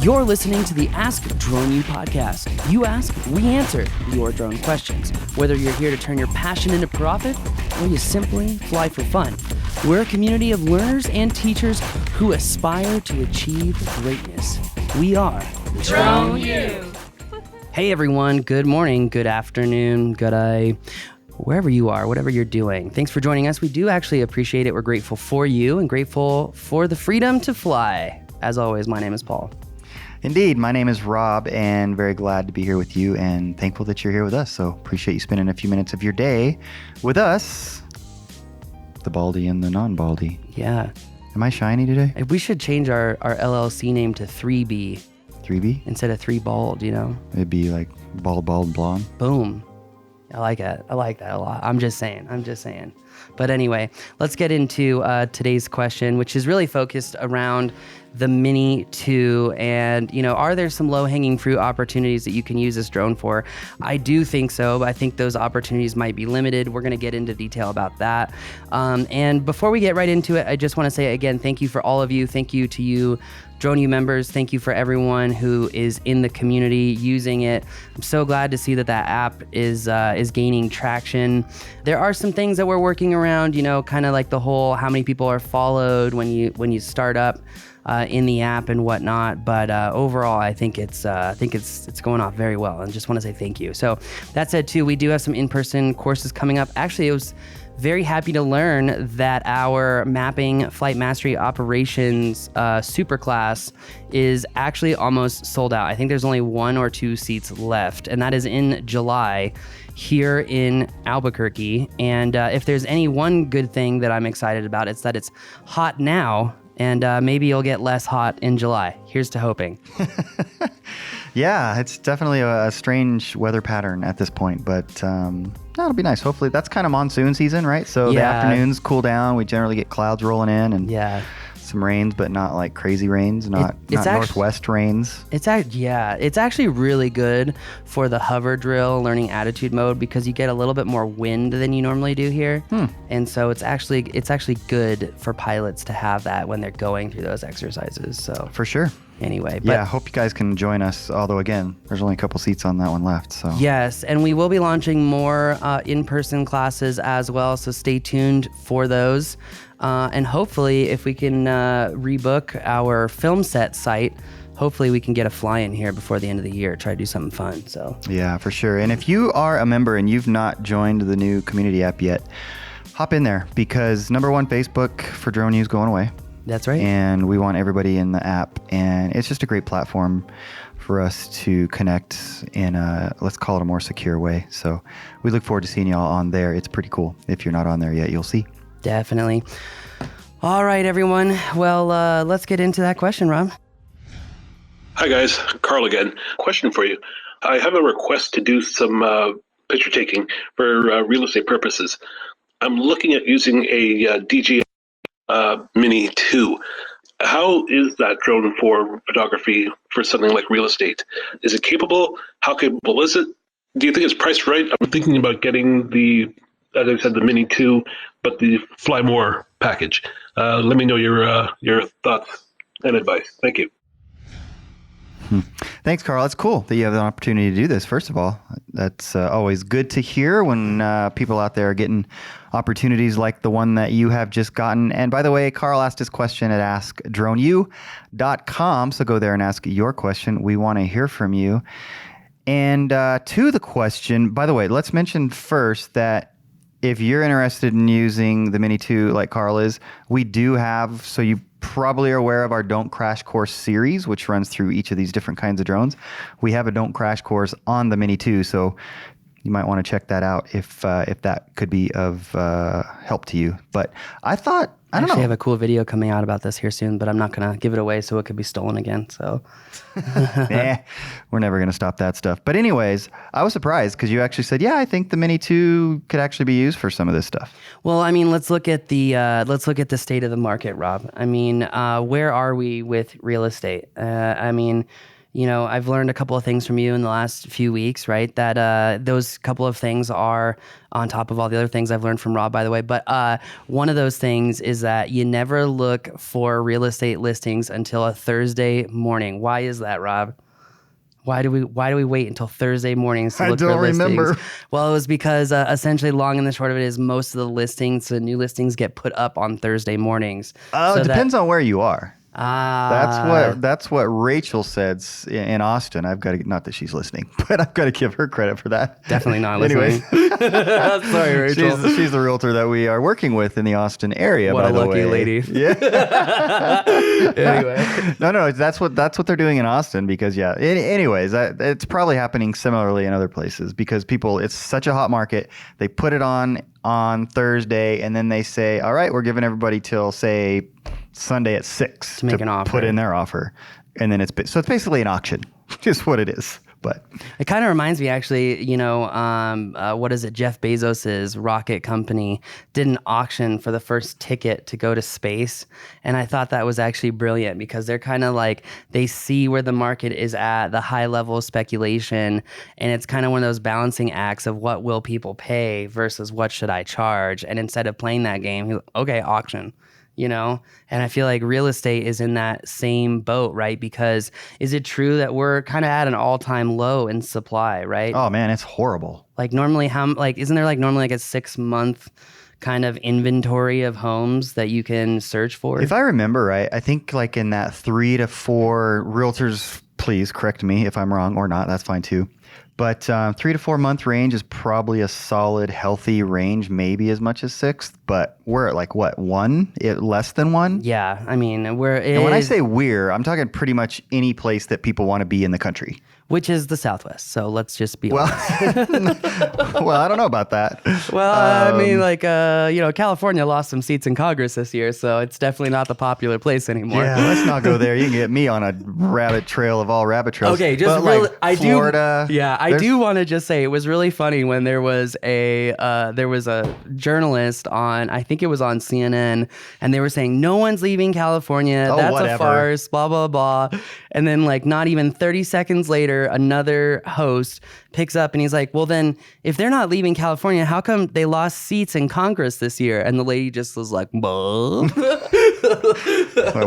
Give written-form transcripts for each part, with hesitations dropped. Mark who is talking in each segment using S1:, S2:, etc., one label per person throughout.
S1: You're listening to the Ask Drone U podcast. You ask, we answer your drone questions. Whether you're here to turn your passion into profit or you simply fly for fun, we're a community of learners and teachers who aspire to achieve greatness. We are
S2: Drone U.
S1: Hey everyone, good morning, good afternoon, good day, wherever you are, whatever you're doing. Thanks for joining us. We do actually appreciate it. We're grateful for you and grateful for the freedom to fly. As always, my name is Paul.
S3: Indeed. My name is Rob, and very glad to be here with you and thankful that you're here with us. So appreciate you spending a few minutes of your day with us, the baldy and the non-baldy.
S1: Yeah.
S3: Am I shiny today?
S1: We should change our LLC name to 3B.
S3: 3B?
S1: Instead of 3 bald, you know?
S3: It'd be like bald, blonde.
S1: Boom. I like it. I like that a lot. I'm just saying. But anyway, let's get into today's question, which is really focused around the Mini 2 and, are there some low-hanging fruit opportunities that you can use this drone for? I do think so, but I think those opportunities might be limited. We're going to get into detail about that. And before we get right into it, I just want to say again, thank you for all of you. Thank you to you, Drone U members. Thank you for everyone who is in the community using it. I'm so glad to see that app is gaining traction. There are some things that we're working around, kind of like the whole how many people are followed when you start up in the app and whatnot. But overall, I think it's going off very well, and just want to say thank you. So that said, too, we do have some in-person courses coming up. Actually, it was very happy to learn that our mapping flight mastery operations super class is actually almost sold out. I think there's only 1 or 2 seats left, and that is in July here in Albuquerque. And if there's any one good thing that I'm excited about, it's that it's hot now, and maybe you'll get less hot in July. Here's to hoping.
S3: Yeah, it's definitely a strange weather pattern at this point, but that'll be nice. Hopefully, that's kind of monsoon season, right? So the afternoons cool down. We generally get clouds rolling in and some rains, but not like crazy rains, not northwest rains.
S1: It's actually really good for the hover drill learning attitude mode because you get a little bit more wind than you normally do here. And so it's actually good for pilots to have that when they're going through those exercises. So
S3: for sure.
S1: Anyway,
S3: I hope you guys can join us. Although again, there's only a couple seats on that one left. So
S1: yes, and we will be launching more in-person classes as well. So stay tuned for those. And hopefully, if we can rebook our film set site, hopefully we can get a fly-in here before the end of the year. Try to do something fun. So
S3: yeah, for sure. And if you are a member and you've not joined the new community app yet, hop in there because number one, Facebook for Drone U is going away.
S1: That's right.
S3: And we want everybody in the app. And it's just a great platform for us to connect in let's call it a more secure way. So we look forward to seeing y'all on there. It's pretty cool. If you're not on there yet, you'll see.
S1: Definitely. All right, everyone. Well, let's get into that question, Rob.
S4: Hi, guys. Carl again. Question for you. I have a request to do some picture taking for real estate purposes. I'm looking at using a DJI Mini 2. How is that drone for photography for something like real estate? Is it capable? How capable is it? Do you think it's priced right? I'm thinking about getting as I said, the Mini 2, but the Fly More package. Let me know your thoughts and advice. Thank you.
S3: Thanks, Carl. It's cool that you have the opportunity to do this. First of all, that's always good to hear when people out there are getting opportunities like the one that you have just gotten. And by the way, Carl asked his question at askdroneu.com. So go there and ask your question. We want to hear from you. And to the question, by the way, let's mention first that if you're interested in using the Mini 2 like Carl is, we do have, so you probably are aware of our Don't Crash course series, which runs through each of these different kinds of drones. We have a Don't Crash course on the Mini 2, so you might want to check that out if that could be of help to you. But I thought, I don't know.
S1: I have a cool video coming out about this here soon, but I'm not going to give it away so it could be stolen again. So,
S3: we're never going to stop that stuff. But anyways, I was surprised because you actually said, yeah, I think the Mini 2 could actually be used for some of this stuff.
S1: Well, I mean, let's look at the state of the market, Rob. I mean, where are we with real estate? I mean, I've learned a couple of things from you in the last few weeks, right? That those couple of things are on top of all the other things I've learned from Rob, by the way. But one of those things is that you never look for real estate listings until a Thursday morning. Why is that, Rob? Why do we wait until Thursday mornings to look for listings? I don't remember. Well, it was because essentially, long and the short of it is, most of the new listings get put up on Thursday mornings.
S3: Oh, it depends on where you are. That's what Rachel said in Austin. I've got to, not that she's listening, but I've got to give her credit for that.
S1: Definitely not listening. Sorry, Rachel.
S3: She's the realtor that we are working with in the Austin area.
S1: What
S3: by
S1: a
S3: the
S1: lucky
S3: way.
S1: lady.
S3: Yeah.
S1: Anyway.
S3: No, that's what they're doing in Austin because anyways, it's probably happening similarly in other places because it's such a hot market. They put it on Thursday and then they say, all right, we're giving everybody till say Sunday at 6
S1: to make an offer,
S3: put in their offer, and then it's basically an auction, just what it is. But
S1: it kind of reminds me, actually, what is it? Jeff Bezos's rocket company did an auction for the first ticket to go to space, and I thought that was actually brilliant because they're kind of like, they see where the market is at, the high level of speculation, and it's kind of one of those balancing acts of what will people pay versus what should I charge, and instead of playing that game, okay, auction. And I feel like real estate is in that same boat, right? Because is it true that we're kind of at an all-time low in supply, right?
S3: Oh man, it's horrible.
S1: Like normally, isn't there normally a 6-month kind of inventory of homes that you can search for?
S3: If I remember right, I think like in that 3 to 4 realtors, please correct me if I'm wrong or not, that's fine too. But 3 to 4 month range is probably a solid, healthy range, maybe as much as 6. But we're at like what, 1? Less than 1?
S1: Yeah, I mean,
S3: and when I say I'm talking pretty much any place that people want to be in the country.
S1: Which is the Southwest. So let's just be honest.
S3: Well, I don't know about that.
S1: Well, I mean, California lost some seats in Congress this year, so it's definitely not the popular place anymore.
S3: Yeah, let's not go there. You can get me on a rabbit trail of all rabbit trails.
S1: Okay, just
S3: Florida.
S1: I do want to just say it was really funny when there was a journalist on, I think it was on CNN, and they were saying no one's leaving California. That's
S3: whatever.
S1: A farce. Blah blah blah. And then not even 30 seconds later, another host picks up and he's like, well then, if they're not leaving California, how come they lost seats in Congress this year? And the lady just was like, "Well,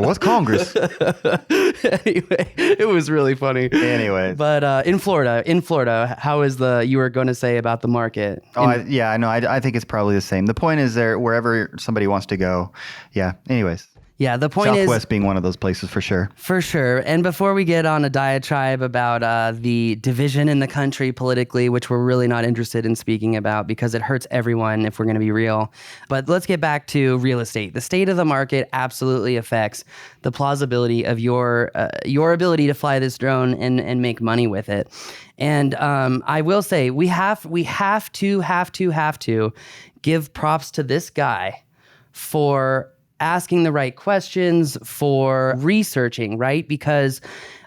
S3: what's Congress?"
S1: Anyway, it was really funny.
S3: Anyways.
S1: But in Florida, how is you were going to say about the market?
S3: I think it's probably the same. The point is wherever somebody wants to go. Yeah. Anyways.
S1: Yeah, the point is
S3: Southwest being one of those places for sure.
S1: For sure. And before we get on a diatribe about the division in the country politically, which we're really not interested in speaking about because it hurts everyone if we're going to be real. But let's get back to real estate. The state of the market absolutely affects the plausibility of your ability to fly this drone and make money with it. And I will say we have to give props to this guy for asking the right questions, for researching, right? Because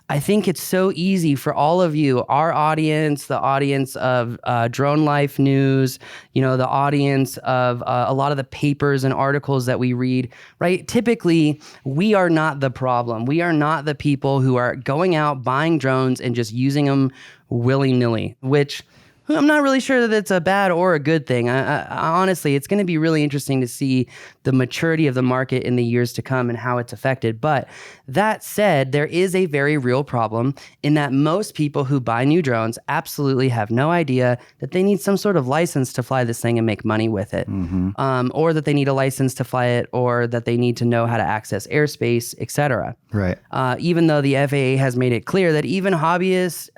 S1: I think it's so easy for all of you, our audience, the audience of Drone Life News, the audience of a lot of the papers and articles that we read, right? Typically, we are not the problem. We are not the people who are going out, buying drones and just using them willy-nilly, which I'm not really sure that it's a bad or a good thing. I honestly, it's going to be really interesting to see the maturity of the market in the years to come and how it's affected. But that said, there is a very real problem in that most people who buy new drones absolutely have no idea that they need some sort of license to fly this thing and make money with it, or that they need a license to fly it, or that they need to know how to access airspace, etc.
S3: Right.
S1: Even though the FAA has made it clear that even hobbyists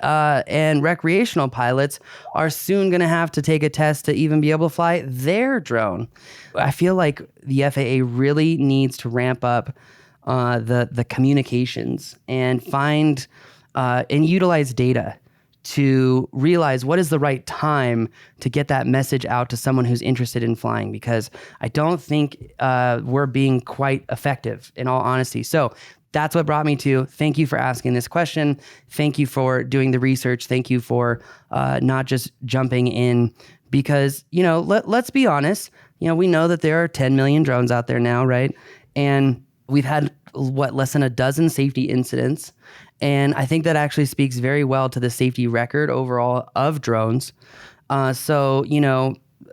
S1: and recreational pilots are soon going to have to take a test to even be able to fly their drone. I feel like the FAA really needs to ramp up the communications and find and utilize data to realize what is the right time to get that message out to someone who's interested in flying, because I don't think we're being quite effective, in all honesty. So that's what brought me to thank you for asking this question. Thank you for doing the research. Thank you for not just jumping in, because, let's be honest. We know that there are 10 million drones out there now, right? And We've had less than a dozen safety incidents. And I think that actually speaks very well to the safety record overall of drones. So,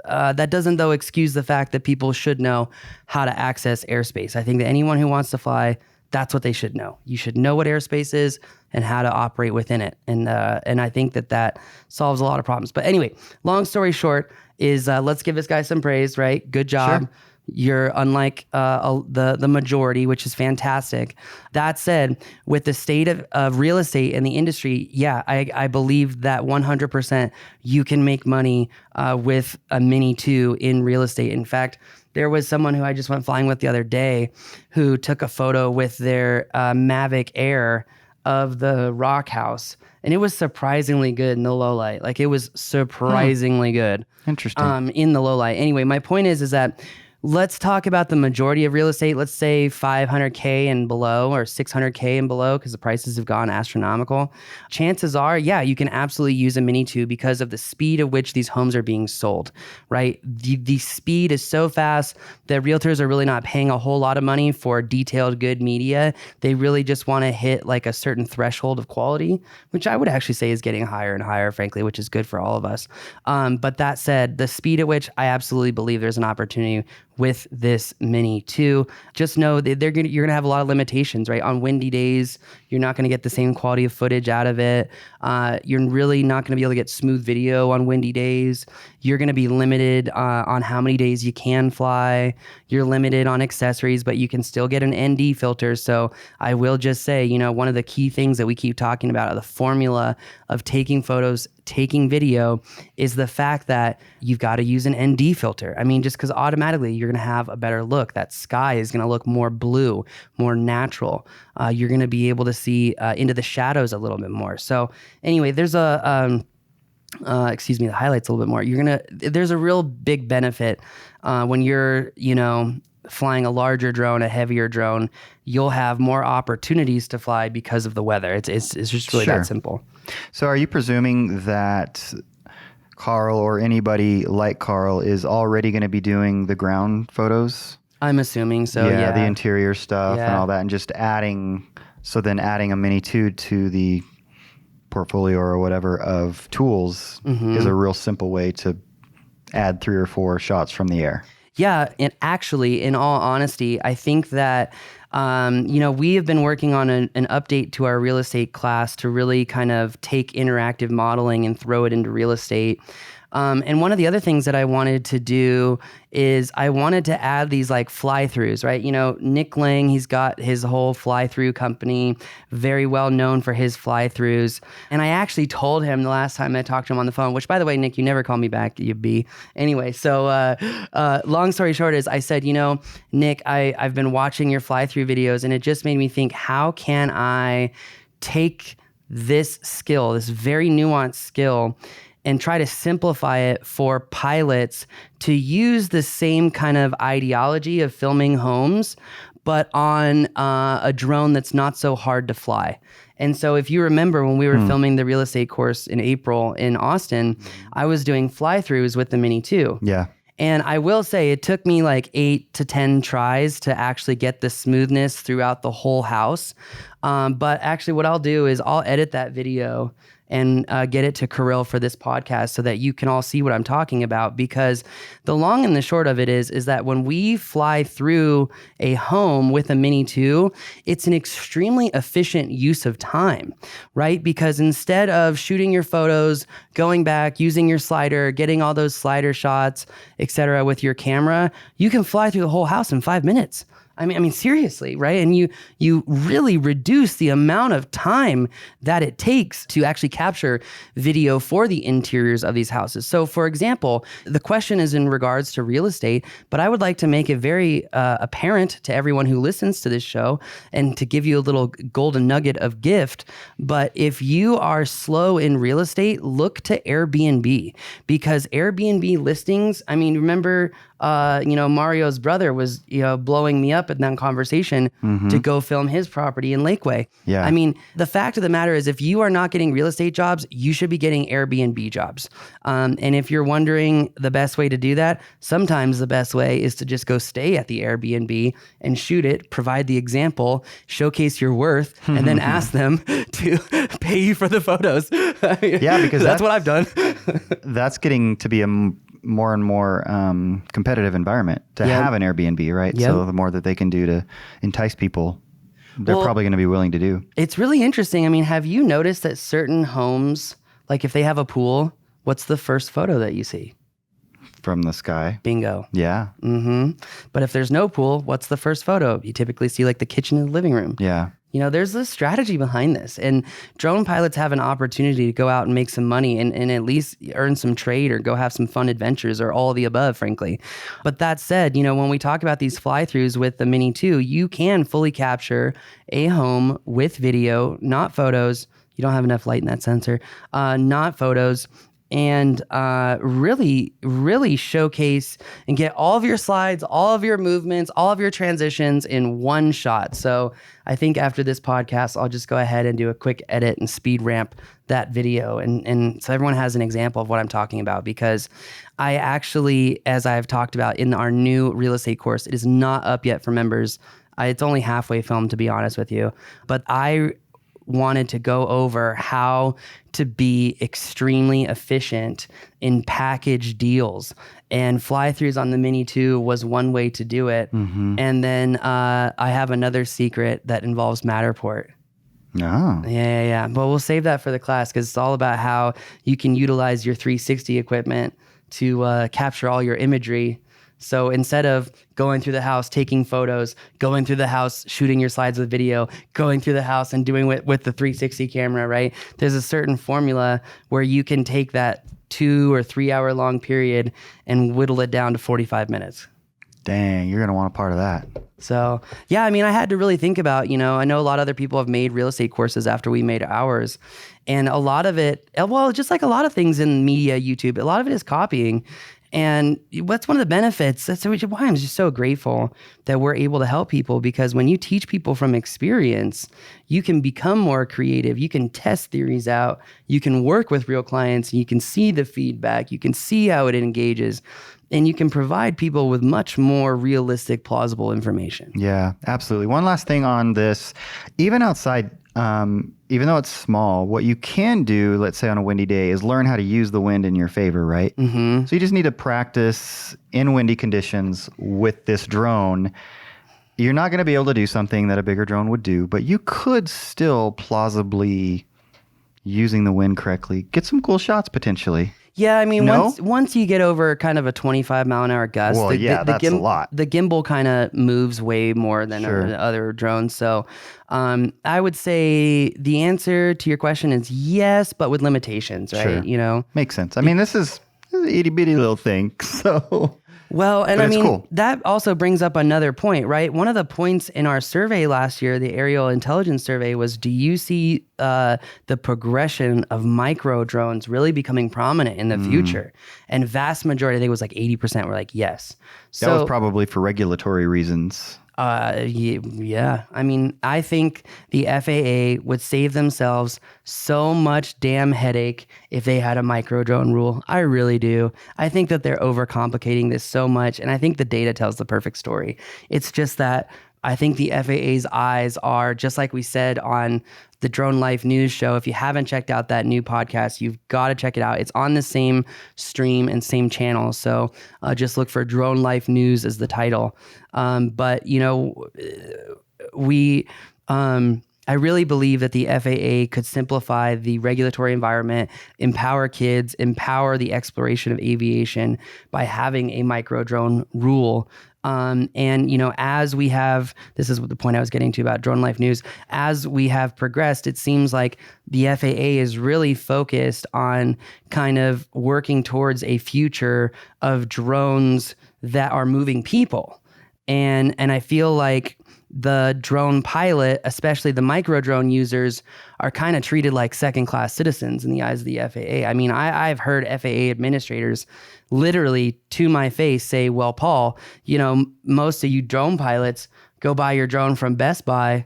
S1: that doesn't, though, excuse the fact that people should know how to access airspace. I think that anyone who wants to fly, that's what they should know. You should know what airspace is and how to operate within it. And I think that solves a lot of problems. But anyway, long story short is let's give this guy some praise, right? Good job.
S3: Sure.
S1: You're unlike the majority, which is fantastic. That said, with the state of real estate and the industry, yeah, I believe that 100% you can make money with a Mini 2 in real estate. In fact, there was someone who I just went flying with the other day who took a photo with their Mavic Air of the rock house, and it was surprisingly good in the low light. Like, it was surprisingly good.
S3: Interesting.
S1: In the low light. Anyway, my point is that let's talk about the majority of real estate. Let's say 500K and below, or 600K and below, because the prices have gone astronomical. Chances are, yeah, you can absolutely use a Mini 2 because of the speed at which these homes are being sold, right? The speed is so fast that realtors are really not paying a whole lot of money for detailed, good media. They really just want to hit like a certain threshold of quality, which I would actually say is getting higher and higher, frankly, which is good for all of us. But that said, the speed at which I absolutely believe there's an opportunity with this Mini 2. Just know that you're going to have a lot of limitations, right? On windy days, you're not going to get the same quality of footage out of it. You're really not going to be able to get smooth video on windy days. You're going to be limited on how many days you can fly. You're limited on accessories, but you can still get an ND filter. So I will just say, one of the key things that we keep talking about, the formula of taking photos, taking video, is the fact that you've got to use an ND filter. I mean, just because automatically you're going to have a better look. That sky is going to look more blue, more natural. You're going to be able to see into the shadows a little bit more. So anyway, there's the highlights a little bit more. There's a real big benefit when you're, flying a larger drone, a heavier drone. You'll have more opportunities to fly because of the weather. It's just really
S3: Sure.
S1: that simple.
S3: So are you presuming that Carl or anybody like Carl is already going to be doing the ground photos?
S1: I'm assuming so. Yeah,
S3: The interior stuff and
S1: Yeah.
S3: all that, and just adding a Mini 2 to the portfolio or whatever of tools is a real simple way to add 3 or 4 shots from the air.
S1: Yeah, and actually, in all honesty, I think that, we have been working on an update to our real estate class to really kind of take interactive modeling and throw it into real estate. And one of the other things that I wanted to do is I wanted to add these like fly-throughs, right? Nick Lang, he's got his whole fly-through company, very well known for his fly-throughs. And I actually told him the last time I talked to him on the phone, which, by the way, Nick, you never call me back, you B. Anyway, so long story short is I said, Nick, I've been watching your fly-through videos, and it just made me think, how can I take this skill, this very nuanced skill, and try to simplify it for pilots to use the same kind of ideology of filming homes, but on a drone that's not so hard to fly. And so if you remember when we were filming the real estate course in April in Austin, I was doing fly-throughs with the Mini 2.
S3: Yeah.
S1: And I will say it took me like 8 to 10 tries to actually get the smoothness throughout the whole house. But actually what I'll do is I'll edit that video and get it to Kirill for this podcast so that you can all see what I'm talking about. Because the long and the short of it is that when we fly through a home with a Mini 2, it's an extremely efficient use of time, right? Because instead of shooting your photos, going back, using your slider, getting all those slider shots, etc., with your camera, you can fly through the whole house in 5 minutes. I mean, seriously, right? And you really reduce the amount of time that it takes to actually capture video for the interiors of these houses. So, for example, the question is in regards to real estate, but I would like to make it very apparent to everyone who listens to this show and to give you a little golden nugget of gift. But if you are slow in real estate, look to Airbnb, because Airbnb listings, I mean, remember, Mario's brother was, blowing me up up in that conversation to go film his property in Lakeway.
S3: Yeah.
S1: I mean, the fact of the matter is if you are not getting real estate jobs, you should be getting Airbnb jobs. And if you're wondering the best way to do that, sometimes the best way is to just go stay at the Airbnb and shoot it, provide the example, showcase your worth, and then ask them to pay you for the photos. I mean,
S3: Yeah, because
S1: that's what I've done.
S3: That's getting to be a more and more competitive environment to have an Airbnb, right?
S1: Yep.
S3: So the more that they can do to entice people, they're probably going to be willing to do.
S1: It's really interesting. I mean, have you noticed that certain homes, like if they have a pool, what's the first photo that you see?
S3: From the sky.
S1: Bingo.
S3: Yeah.
S1: But if there's no pool, what's the first photo? You typically see like the kitchen and the living room.
S3: Yeah.
S1: You know, there's a strategy behind this, and drone pilots have an opportunity to go out and make some money and at least earn some trade or go have some fun adventures or all of the above, frankly. But that said, you know, when we talk about these fly-throughs with the Mini 2, you can fully capture a home with video, not photos. You don't have enough light in that sensor, not photos. And really showcase and get all of your slides, all of your movements, all of your transitions in one shot. So I think after this podcast, I'll just go ahead and do a quick edit and speed ramp that video. And so everyone has an example of what I'm talking about, because I actually, as I've talked about in our new real estate course, it is not up yet for members. It's only halfway filmed, to be honest with you. But I wanted to go over how to be extremely efficient in package deals, and fly-throughs on the Mini 2 was one way to do it. And then I have another secret that involves Matterport.
S3: Oh.
S1: Yeah. But we'll save that for the class, because it's all about how you can utilize your 360 equipment to capture all your imagery. So instead of going through the house, taking photos, going through the house, shooting your slides with video, going through the house and doing it with the 360 camera, right? There's a certain formula where you can take that 2 or 3 hour long period and whittle it down to 45 minutes.
S3: Dang, you're going to want a part of that.
S1: So, yeah, I mean, I had to really think about, you know, I know a lot of other people have made real estate courses after we made ours. And a lot of it, well, just like a lot of things in media, YouTube, a lot of it is copying. And what's one of the benefits? That's why I'm just so grateful that we're able to help people, because when you teach people from experience, you can become more creative. You can test theories out. You can work with real clients. You can see the feedback. You can see how it engages. And you can provide people with much more realistic, plausible information.
S3: Yeah, absolutely. One last thing on this, even outside, even though it's small, what you can do, let's say on a windy day, is learn how to use the wind in your favor, right? So you just need to practice in windy conditions with this drone. You're not going to be able to do something that a bigger drone would do, but you could still plausibly, using the wind correctly, get some cool shots potentially.
S1: Yeah, I mean,
S3: No?
S1: once you get over kind of a 25 mile an hour gust,
S3: Well, that's a lot.
S1: The gimbal kind of moves way more than
S3: Sure.
S1: other drones. So I would say the answer to your question is yes, but with limitations, right?
S3: Sure.
S1: You know?
S3: Makes sense. I mean, this is an itty bitty little thing, so...
S1: Well, and
S3: But
S1: I
S3: it's
S1: mean,
S3: cool.
S1: that also brings up another point, right? One of the points in our survey last year, the Aerial Intelligence Survey, was, do you see the progression of micro drones really becoming prominent in the future? And vast majority, I think it was like 80% were like, yes.
S3: That was probably for regulatory reasons.
S1: Yeah. I mean, I think the FAA would save themselves so much damn headache if they had a micro drone rule. I really do. I think that they're overcomplicating this so much, and I think the data tells the perfect story. It's just that I think the FAA's eyes are, just like we said on the Drone Life News show. If you haven't checked out that new podcast, you've got to check it out. It's on the same stream and same channel. So just look for Drone Life News as the title. But, you know, I really believe that the FAA could simplify the regulatory environment, empower kids, empower the exploration of aviation by having a micro drone rule. And, you know, as we have, this is the point I was getting to about Drone Life News, as we have progressed, it seems like the FAA is really focused on kind of working towards a future of drones that are moving people. And I feel like the drone pilot, especially the micro drone users, are kind of treated like second-class citizens in the eyes of the FAA. I mean, I've heard FAA administrators literally to my face say, well, Paul, you know, most of you drone pilots go buy your drone from Best Buy,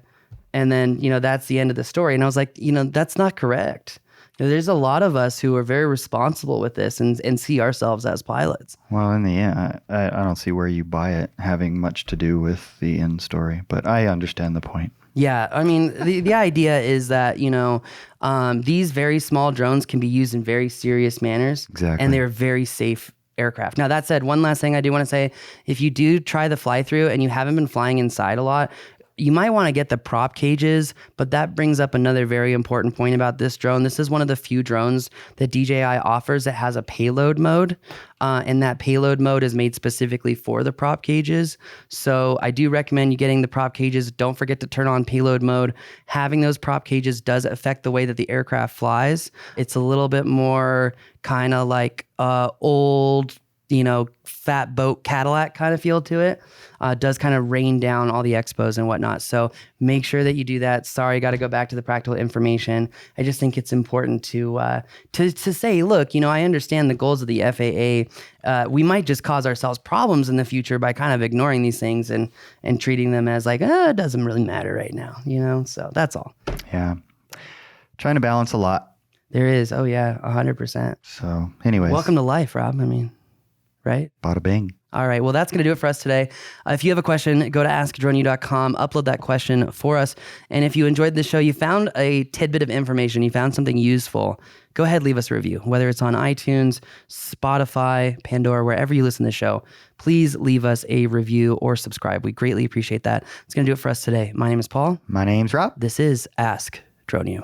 S1: and then, that's the end of the story. And I was like, that's not correct. There's a lot of us who are very responsible with this and see ourselves as pilots.
S3: Well, in the end, I don't see where you buy it having much to do with the end story, but I understand the point.
S1: Yeah, I mean, the idea is that, these very small drones can be used in very serious manners.
S3: Exactly.
S1: And they're very safe aircraft. Now, that said, one last thing I do want to say, if you do try the fly through and you haven't been flying inside a lot, you might want to get the prop cages, but that brings up another very important point about this drone. This is one of the few drones that DJI offers that has a payload mode, and that payload mode is made specifically for the prop cages. So I do recommend you getting the prop cages. Don't forget to turn on payload mode. Having those prop cages does affect the way that the aircraft flies. It's a little bit more kind of like old, fat boat Cadillac kind of feel to it. Does kind of rain down all the expos and whatnot. So make sure that you do that. Sorry, I got to go back to the practical information. I just think it's important to say, look, I understand the goals of the FAA. We might just cause ourselves problems in the future by kind of ignoring these things and treating them as like, it doesn't really matter right now, So that's all.
S3: Yeah. Trying to balance a lot.
S1: There is. Oh yeah, 100%.
S3: So anyways.
S1: Welcome to life, Rob. I mean, right?
S3: Bada bing.
S1: All right. Well, that's going to do it for us today. If you have a question, go to askdroneu.com, upload that question for us. And if you enjoyed this show, you found a tidbit of information, you found something useful, go ahead, leave us a review, whether it's on iTunes, Spotify, Pandora, wherever you listen to the show. Please leave us a review or subscribe. We greatly appreciate that. It's going to do it for us today. My name is Paul.
S3: My name's Rob.
S1: This is Ask Drone U.